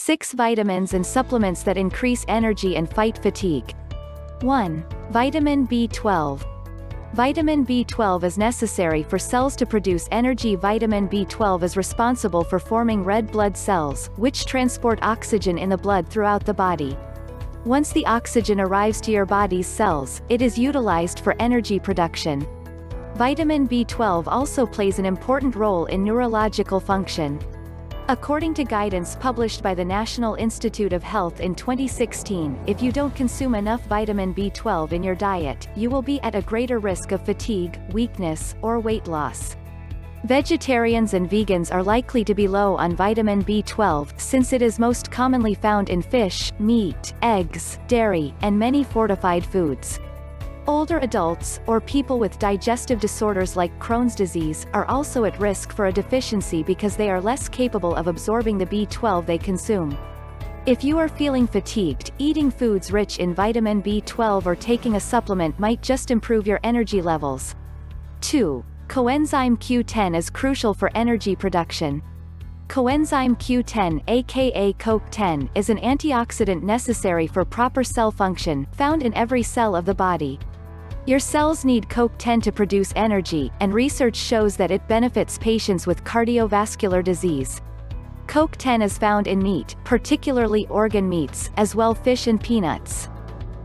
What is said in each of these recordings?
6 vitamins and supplements that increase energy and fight fatigue. 1. Vitamin B12. Vitamin B12 is necessary for cells to produce energy. Vitamin B12 is responsible for forming red blood cells, which transport oxygen in the blood throughout the body. Once the oxygen arrives to your body's cells, it is utilized for energy production. Vitamin B12 also plays an important role in neurological function. According to guidance published by the National Institute of Health in 2016, if you don't consume enough vitamin B12 in your diet, you will be at a greater risk of fatigue, weakness, or weight loss. Vegetarians and vegans are likely to be low on vitamin B12 since it is most commonly found in fish, meat, eggs, dairy, and many fortified foods. Older adults, or people with digestive disorders like Crohn's disease, are also at risk for a deficiency because they are less capable of absorbing the B12 they consume. If you are feeling fatigued, eating foods rich in vitamin B12 or taking a supplement might just improve your energy levels. 2. Coenzyme Q10 is crucial for energy production. Coenzyme Q10, aka CoQ10, is an antioxidant necessary for proper cell function, found in every cell of the body. Your cells need CoQ10 to produce energy, and research shows that it benefits patients with cardiovascular disease. CoQ10 is found in meat, particularly organ meats, as well fish and peanuts.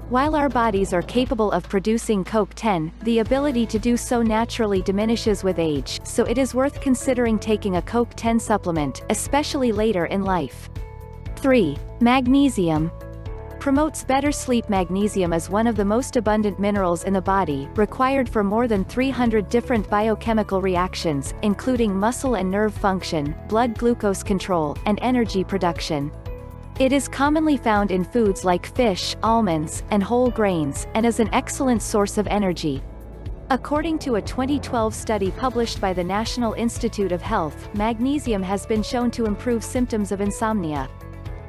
While our bodies are capable of producing CoQ10, the ability to do so naturally diminishes with age, so it is worth considering taking a CoQ10 supplement, especially later in life. 3. Magnesium. Promotes better sleep. Magnesium is one of the most abundant minerals in the body, required for more than 300 different biochemical reactions, including muscle and nerve function, blood glucose control, and energy production. It is commonly found in foods like fish, almonds, and whole grains, and is an excellent source of energy. According to a 2012 study published by the National Institute of Health, magnesium has been shown to improve symptoms of insomnia.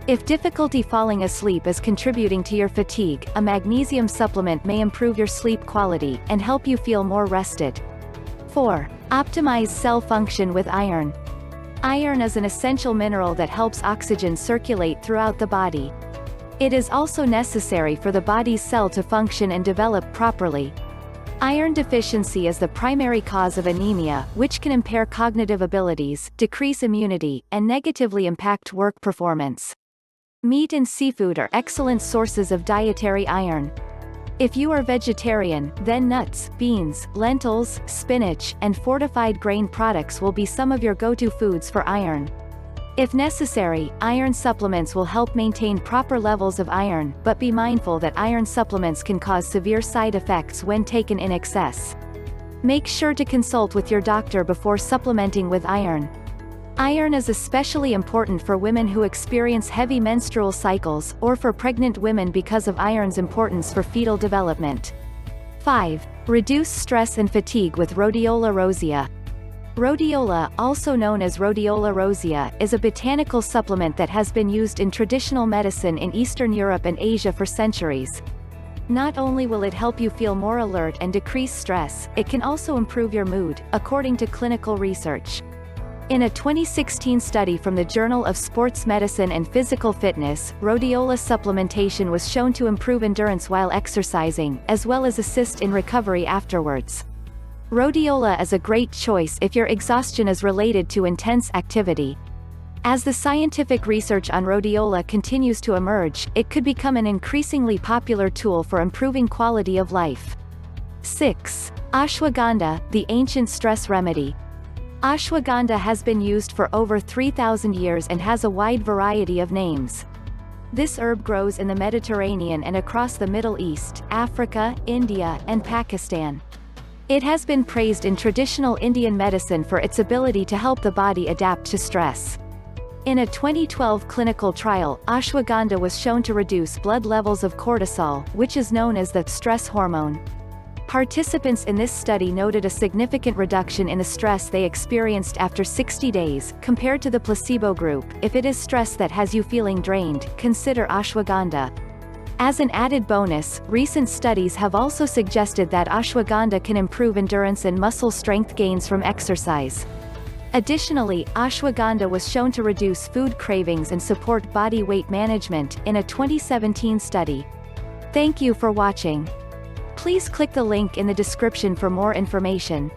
If difficulty falling asleep is contributing to your fatigue, a magnesium supplement may improve your sleep quality, and help you feel more rested. 4. Optimize cell function with iron. Iron is an essential mineral that helps oxygen circulate throughout the body. It is also necessary for the body's cell to function and develop properly. Iron deficiency is the primary cause of anemia, which can impair cognitive abilities, decrease immunity, and negatively impact work performance. Meat and seafood are excellent sources of dietary iron. If you are vegetarian, then nuts, beans, lentils, spinach, and fortified grain products will be some of your go-to foods for iron. If necessary, iron supplements will help maintain proper levels of iron, but be mindful that iron supplements can cause severe side effects when taken in excess. Make sure to consult with your doctor before supplementing with iron. Iron is especially important for women who experience heavy menstrual cycles, or for pregnant women because of iron's importance for fetal development. 5. Reduce stress and fatigue with rhodiola rosea. Rhodiola, also known as rhodiola rosea, is a botanical supplement that has been used in traditional medicine in Eastern Europe and Asia for centuries. Not only will it help you feel more alert and decrease stress, it can also improve your mood, according to clinical research. In a 2016 study from the Journal of Sports Medicine and Physical Fitness, rhodiola supplementation was shown to improve endurance while exercising, as well as assist in recovery afterwards. Rhodiola is a great choice if your exhaustion is related to intense activity. As the scientific research on rhodiola continues to emerge, it could become an increasingly popular tool for improving quality of life. 6. Ashwagandha, the ancient stress remedy. Ashwagandha has been used for over 3,000 years and has a wide variety of names. This herb grows in the Mediterranean and across the Middle East, Africa, India, and Pakistan. It has been praised in traditional Indian medicine for its ability to help the body adapt to stress. In a 2012 clinical trial, ashwagandha was shown to reduce blood levels of cortisol, which is known as the stress hormone. Participants in this study noted a significant reduction in the stress they experienced after 60 days, compared to the placebo group. If it is stress that has you feeling drained, consider ashwagandha. As an added bonus, recent studies have also suggested that ashwagandha can improve endurance and muscle strength gains from exercise. Additionally, ashwagandha was shown to reduce food cravings and support body weight management in a 2017 study. Thank you for watching. Please click the link in the description for more information.